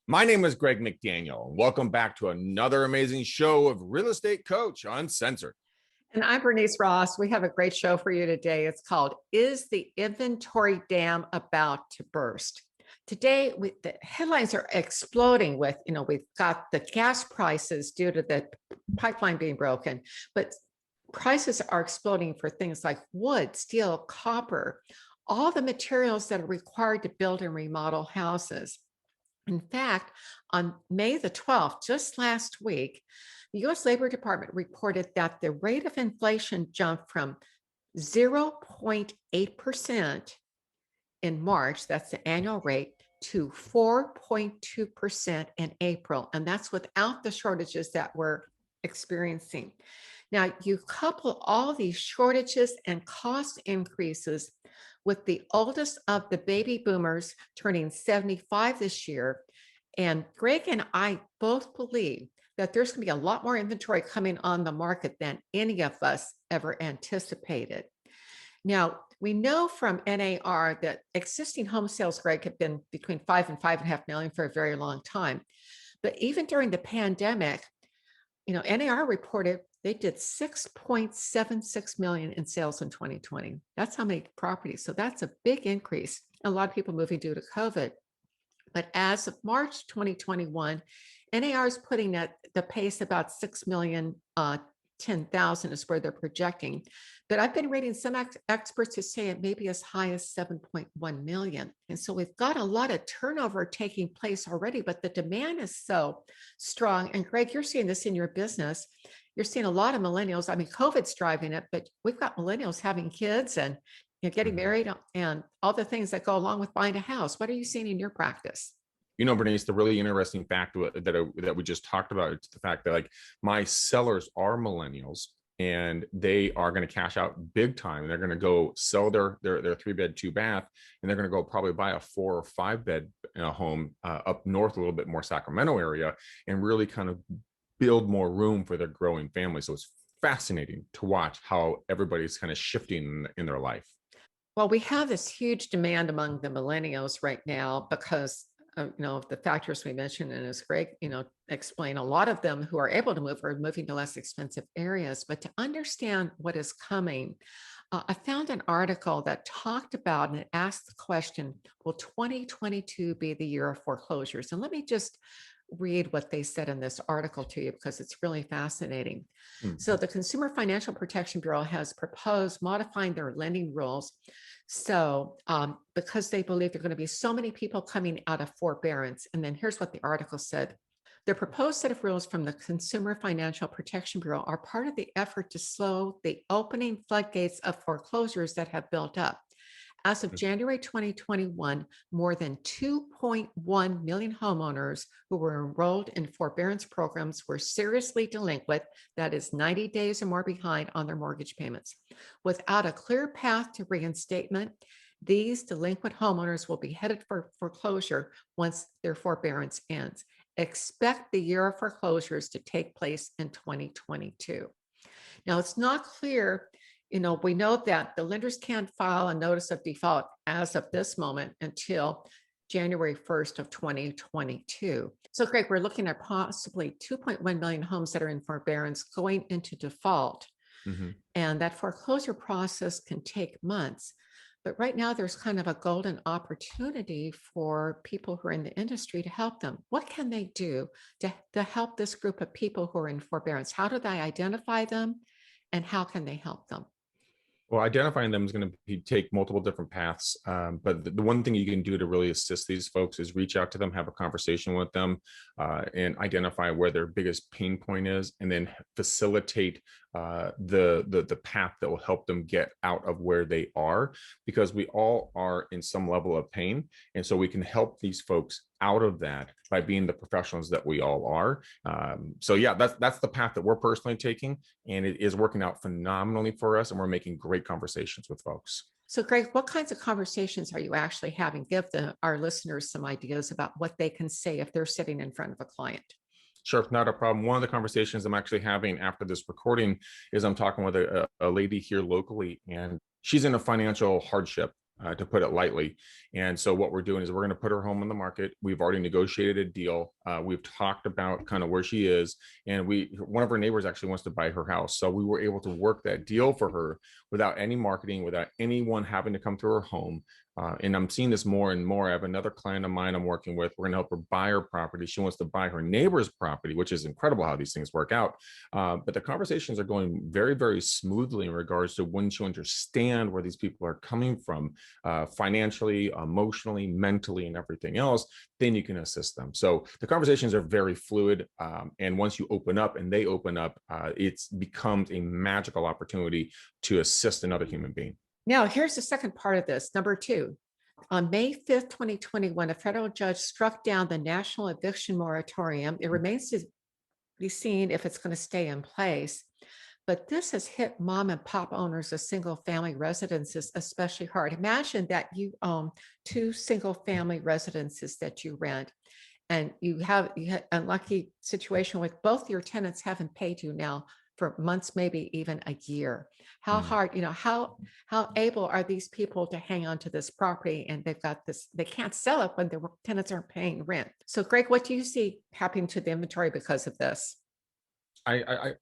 My name is Greg McDaniel. Welcome back to another amazing show of Real Estate Coach Uncensored. And I'm Bernice Ross. We have a great show for you today. It's called Is the Inventory Dam About to Burst? Today, the headlines are exploding with, we've got the gas prices due to the pipeline being broken, but prices are exploding for things like wood, steel, copper, all the materials that are required to build and remodel houses. In fact, on May the 12th, just last week, the U.S. Labor Department reported that the rate of inflation jumped from 0.8% in March, that's the annual rate, to 4.2% in April. And that's without the shortages that we're experiencing. Now, you couple all these shortages and cost increases with the oldest of the baby boomers turning 75 this year. And Greg and I both believe that there's going to be a lot more inventory coming on the market than any of us ever anticipated. Now, we know from NAR that existing home sales, Greg, have been between 5 and 5.5 million for a very long time. But even during the pandemic, NAR reported they did 6.76 million in sales in 2020. That's how many properties. So that's a big increase. A lot of people moving due to COVID. But as of March 2021, NAR is putting at the pace about 6 million, 10,000 is where they're projecting. But I've been reading some experts who say it may be as high as 7.1 million. And so we've got a lot of turnover taking place already, but the demand is so strong. And Greg, you're seeing this in your business. You're seeing a lot of millennials. I mean, COVID's driving it, but we've got millennials having kids and getting married and all the things that go along with buying a house. What are you seeing in your practice? Bernice, the really interesting fact that we just talked about is the fact that my sellers are millennials and they are going to cash out big time. They're going to go sell their 3-bed, 2-bath, and they're going to go probably buy a 4 or 5-bed home up north, a little bit more Sacramento area, and really kind of build more room for their growing family. So it's fascinating to watch how everybody's kind of shifting in their life. Well, we have this huge demand among the millennials right now because the factors we mentioned, and as Greg, explain, a lot of them who are able to move are moving to less expensive areas. But to understand what is coming, I found an article that talked about and it asked the question, will 2022 be the year of foreclosures? And let me just read what they said in this article to you because it's really fascinating. So the Consumer Financial Protection Bureau has proposed modifying their lending rules. So because they believe there are going to be so many people coming out of forbearance. And then here's what the article said. The proposed set of rules from the Consumer Financial Protection Bureau are part of the effort to slow the opening floodgates of foreclosures that have built up. As of January 2021, more than 2.1 million homeowners who were enrolled in forbearance programs were seriously delinquent, that is 90 days or more behind on their mortgage payments. Without a clear path to reinstatement, these delinquent homeowners will be headed for foreclosure once their forbearance ends. Expect the year of foreclosures to take place in 2022. Now, it's not clear. We know that the lenders can't file a notice of default as of this moment until January 1st of 2022. So Greg, we're looking at possibly 2.1 million homes that are in forbearance going into default. And that foreclosure process can take months. But right now there's kind of a golden opportunity for people who are in the industry to help them. What can they do to help this group of people who are in forbearance? How do they identify them and how can they help them? Well, identifying them is going to take multiple different paths. But the one thing you can do to really assist these folks is reach out to them, have a conversation with them, and identify where their biggest pain point is, and then facilitate the path that will help them get out of where they are, because we all are in some level of pain. And so we can help these folks out of that by being the professionals that we all are. So yeah, that's the path that we're personally taking, and it is working out phenomenally for us, and we're making great conversations with folks. So Greg, what kinds of conversations are you actually having? Give our listeners some ideas about what they can say if they're sitting in front of a client. Sure, not a problem. One of the conversations I'm actually having after this recording is I'm talking with a lady here locally, and she's in a financial hardship. to put it lightly. And so what we're doing is we're going to put her home on the market. We've already negotiated a deal. We've talked about kind of where she is, and one of her neighbors actually wants to buy her house. So we were able to work that deal for her without any marketing, without anyone having to come to her home. And I'm seeing this more and more. I have another client of mine I'm working with. We're going to help her buy her property. She wants to buy her neighbor's property, which is incredible how these things work out. But the conversations are going very, very smoothly in regards to once you understand where these people are coming from, financially, emotionally, mentally, and everything else, then you can assist them. So the conversations are very fluid. And once you open up and they open up, it becomes a magical opportunity to assist another human being. Now, here's the second part of this. Number 2, on May 5th, 2021, a federal judge struck down the national eviction moratorium. It remains to be seen if it's going to stay in place. But this has hit mom and pop owners of single family residences especially hard. Imagine that you own 2 single family residences that you rent, and you have an unlucky situation with both your tenants haven't paid you now for months, maybe even a year. How hard, how able are these people to hang on to this property, and they've got this, they can't sell it when the tenants aren't paying rent. So Greg, what do you see happening to the inventory because of this? I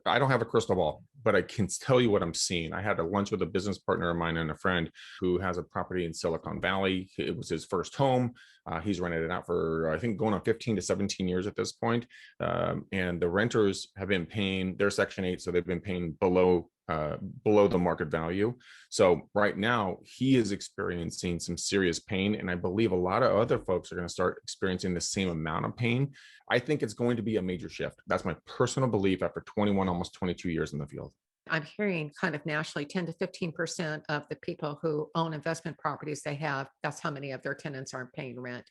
don't have a crystal ball, but I can tell you what I'm seeing. I had a lunch with a business partner of mine and a friend who has a property in Silicon Valley. It was his first home. He's rented it out for, I think, going on 15 to 17 years at this point. And the renters have been paying their Section 8, so they've been paying below the market value. So right now he is experiencing some serious pain. And I believe a lot of other folks are going to start experiencing the same amount of pain. I think it's going to be a major shift. That's my personal belief after 21, almost 22 years in the field. I'm hearing kind of nationally 10 to 15% of the people who own investment properties that's how many of their tenants aren't paying rent.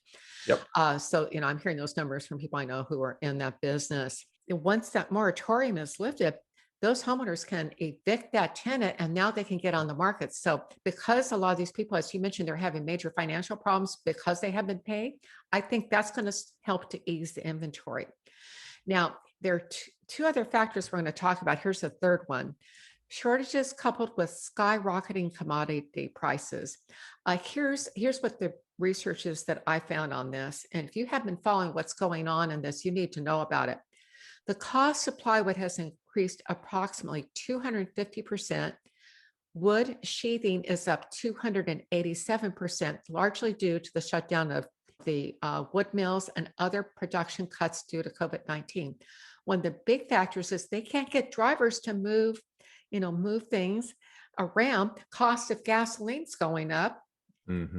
Yep. So, I'm hearing those numbers from people I know who are in that business. Once that moratorium is lifted, those homeowners can evict that tenant and now they can get on the market. So because a lot of these people, as you mentioned, they're having major financial problems because they have been paid, I think that's going to help to ease the inventory. Now, there are two other factors we're going to talk about. Here's the third one. Shortages coupled with skyrocketing commodity prices. Here's what the research is that I found on this. And if you have been following what's going on in this, you need to know about it. The cost of plywood has increased approximately 250%. Wood sheathing is up 287%, largely due to the shutdown of the wood mills and other production cuts due to COVID-19. One of the big factors is they can't get drivers to move things around. Cost of gasoline's going up,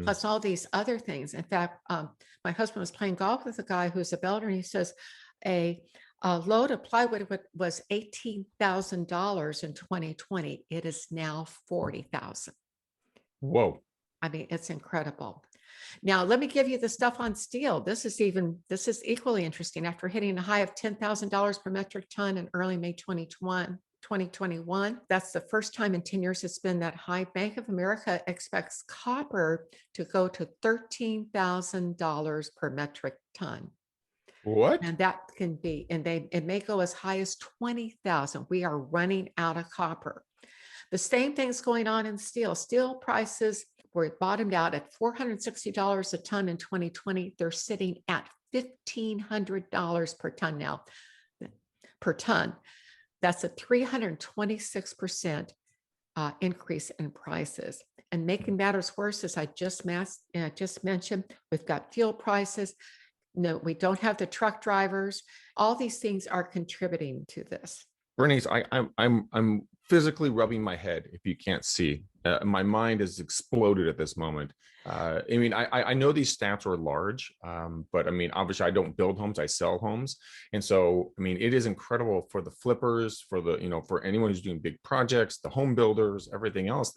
plus all these other things. In fact, my husband was playing golf with a guy who's a builder, and he says a load of plywood was $18,000 in 2020. It is now $40,000. Whoa. I mean, it's incredible. Now, let me give you the stuff on steel. This is equally interesting. After hitting a high of $10,000 per metric ton in early May 2021, that's the first time in 10 years it's been that high. Bank of America expects copper to go to $13,000 per metric ton. What? And that can be, and it may go as high as 20,000. We are running out of copper. The same thing's going on in steel. Steel prices were bottomed out at $460 a ton in 2020. They're sitting at $1,500 per ton now, per ton. That's a 326% increase in prices. And making matters worse, as I just mentioned, we've got fuel prices. No, we don't have the truck drivers. All these things are contributing to this. Bernice, I'm physically rubbing my head. If you can't see, my mind is exploded at this moment. I mean, I know these stats are large, but I mean, obviously, I don't build homes; I sell homes, and so I mean, it is incredible for the flippers, for for anyone who's doing big projects, the home builders, everything else.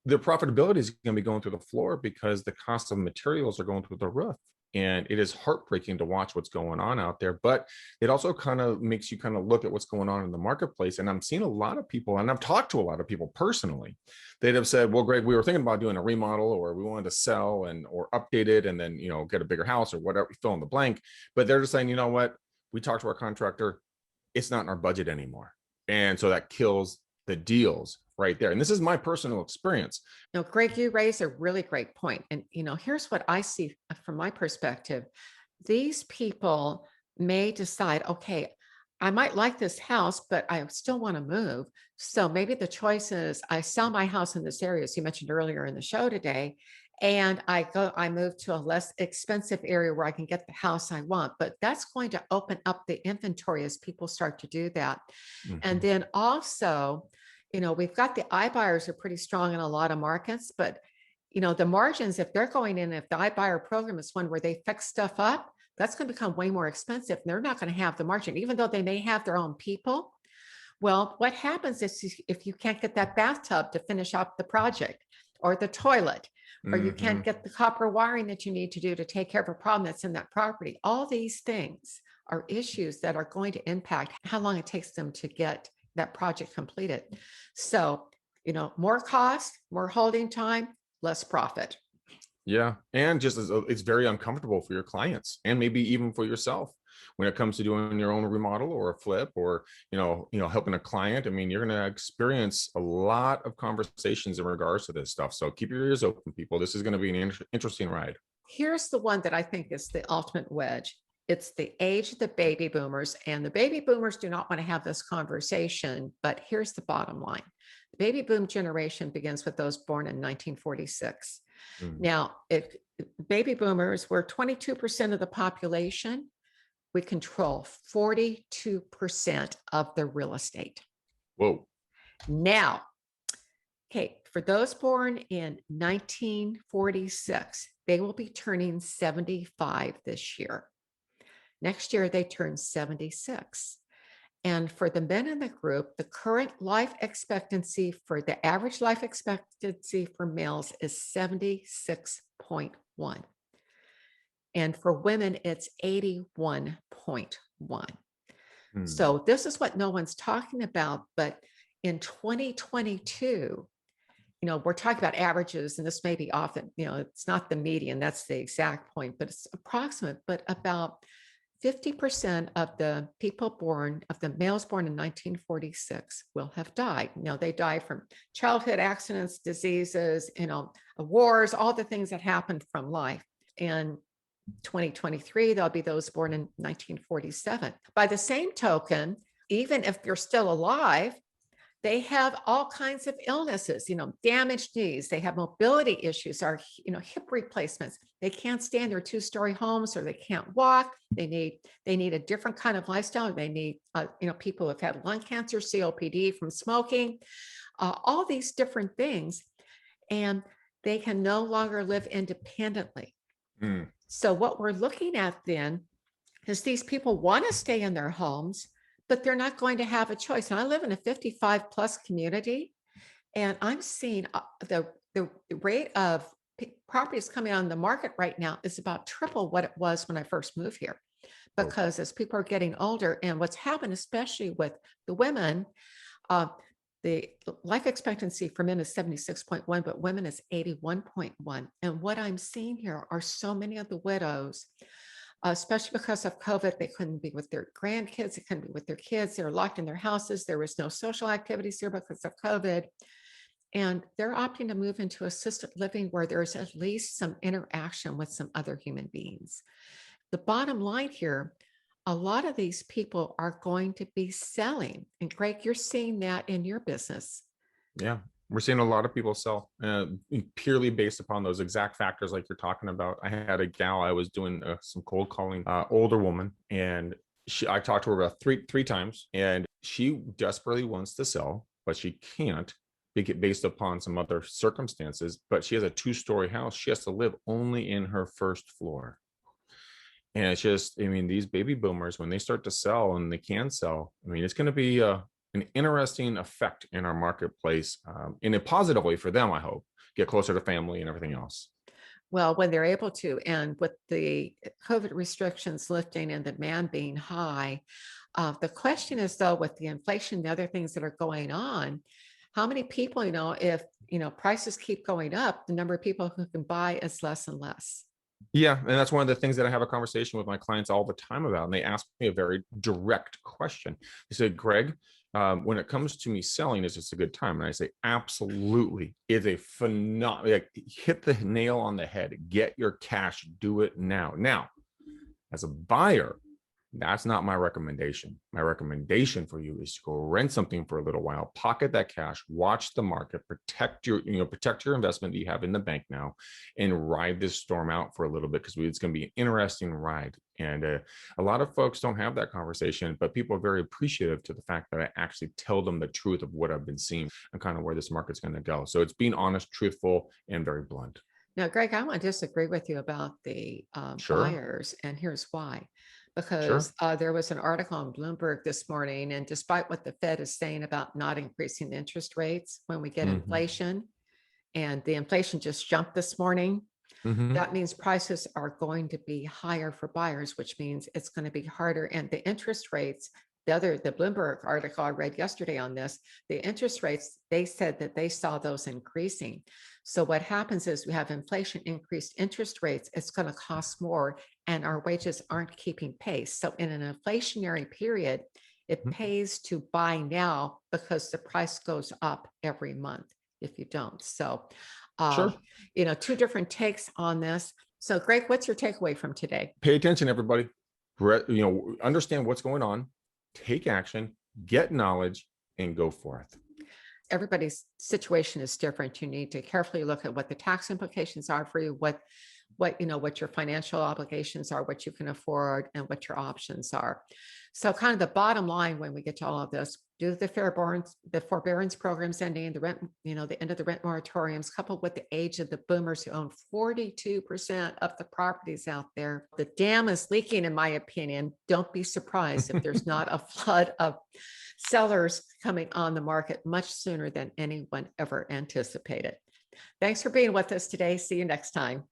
Their profitability is going to be going through the floor because the cost of materials are going through the roof. And it is heartbreaking to watch what's going on out there, but it also kind of makes you kind of look at what's going on in the marketplace. And I'm seeing a lot of people, and I've talked to a lot of people personally, that have said, well, Greg, we were thinking about doing a remodel, or we wanted to sell or update it and then, get a bigger house or whatever, fill in the blank. But they're just saying, you know what, we talked to our contractor, it's not in our budget anymore. And so that kills the deals right there. And this is my personal experience. No, Greg, you raise a really great point. And, here's what I see from my perspective. These people may decide, okay, I might like this house, but I still want to move. So maybe the choice is I sell my house in this area, as you mentioned earlier in the show today, and I move to a less expensive area where I can get the house I want. But that's going to open up the inventory as people start to do that. And Mhm. then also, we've got the iBuyers are pretty strong in a lot of markets, but the margins, if they're going in, if the iBuyer program is one where they fix stuff up, that's going to become way more expensive. And they're not going to have the margin, even though they may have their own people. Well, what happens is if you can't get that bathtub to finish up the project, or the toilet, or you can't Mhm. get the copper wiring that you need to do to take care of a problem that's in that property, all these things are issues that are going to impact how long it takes them to get that project completed. So, more cost, more holding time, less profit. Yeah. And just it's very uncomfortable for your clients and maybe even for yourself when it comes to doing your own remodel or a flip or, helping a client. I mean, you're going to experience a lot of conversations in regards to this stuff. So keep your ears open, people. This is going to be an interesting ride. Here's the one that I think is the ultimate wedge. It's the age of the baby boomers, and the baby boomers do not want to have this conversation, but here's the bottom line. The baby boom generation begins with those born in 1946. Mm. Now, if baby boomers were 22% of the population, we control 42% of the real estate. Whoa. Now, okay, for those born in 1946, they will be turning 75 this year. Next year, they turn 76. And for the men in the group, the current life expectancy for the average life expectancy for males is 76.1. And for women, it's 81.1. Mm. So this is what no one's talking about. But in 2022, we're talking about averages, and this may be often, it's not the median, that's the exact point, but it's approximate. But about 50% of the males born in 1946 will have died. They die from childhood accidents, diseases, wars, all the things that happened from life. In 2023, there'll be those born in 1947. By the same token, even if they're still alive, they have all kinds of illnesses, damaged knees. They have mobility issues, or, hip replacements. They can't stand their two-story homes, or they can't walk. They need a different kind of lifestyle. They need, people who have had lung cancer, COPD from smoking, all these different things. And they can no longer live independently. Mm. So what we're looking at then is these people want to stay in their homes, but they're not going to have a choice. And I live in a 55 plus community, and I'm seeing the rate of properties coming on the market right now is about triple what it was when I first moved here. Oh. Because as people are getting older, and what's happened, especially with the women, the life expectancy for men is 76.1, but women is 81.1. And what I'm seeing here are so many of the widows, especially because of COVID, they couldn't be with their grandkids, they couldn't be with their kids, they were locked in their houses, there was no social activities here because of COVID. And they're opting to move into assisted living where there's at least some interaction with some other human beings. The bottom line here, a lot of these people are going to be selling. And Greg, you're seeing that in your business. Yeah. We're seeing a lot of people sell purely based upon those exact factors like you're talking about. I had a gal, I was doing some cold calling, older woman, and I talked to her about three times, and she desperately wants to sell, but she can't based upon some other circumstances. But she has a 2-story house. She has to live only in her first floor. And it's just, I mean, these baby boomers, when they start to sell and they can sell, I mean, it's going to be an interesting effect in our marketplace in a positive way for them, I hope, get closer to family and everything else. Well, when they're able to, and with the COVID restrictions lifting and demand being high, the question is, though, with the inflation and the other things that are going on, how many people, if, prices keep going up, the number of people who can buy is less and less. Yeah, and that's one of the things that I have a conversation with my clients all the time about. And they ask me a very direct question. They said, Greg, when it comes to me selling, is this a good time? And I say, absolutely. It's a phenomenal, like, hit the nail on the head. Get your cash, do it now. Now, as a buyer, that's not my recommendation. My recommendation for you is to go rent something for a little while, pocket that cash, watch the market, protect your investment that you have in the bank now, and ride this storm out for a little bit, because it's going to be an interesting ride. And a lot of folks don't have that conversation, but people are very appreciative to the fact that I actually tell them the truth of what I've been seeing and kind of where this market's going to go. So it's being honest, truthful, and very blunt. Now, Greg, I want to disagree with you about the Sure, buyers, and here's why. sure. Because there was an article on Bloomberg this morning, and despite what the Fed is saying about not increasing the interest rates when we get Hmm. inflation, and the inflation just jumped this morning, Hmm. that means prices are going to be higher for buyers, which means it's going to be harder. And the interest rates, the Bloomberg article I read yesterday on this, the interest rates, they said that they saw those increasing. So what happens is we have inflation, increased interest rates, it's going to cost more, and our wages aren't keeping pace. So in an inflationary period, it pays to buy now because the price goes up every month if you don't. So Sure. um, two different takes on this. So, Greg, what's your takeaway from today? Pay attention, everybody. Understand what's going on, take action, get knowledge, and go forth. Everybody's situation is different. You need to carefully look at what the tax implications are for you, what your financial obligations are, what you can afford, and what your options are. So kind of the bottom line when we get to all of this, do the forbearance programs ending, the rent, the end of the rent moratoriums, coupled with the age of the boomers who own 42% of the properties out there. The dam is leaking, in my opinion. Don't be surprised if there's not a flood of sellers coming on the market much sooner than anyone ever anticipated. Thanks for being with us today. See you next time.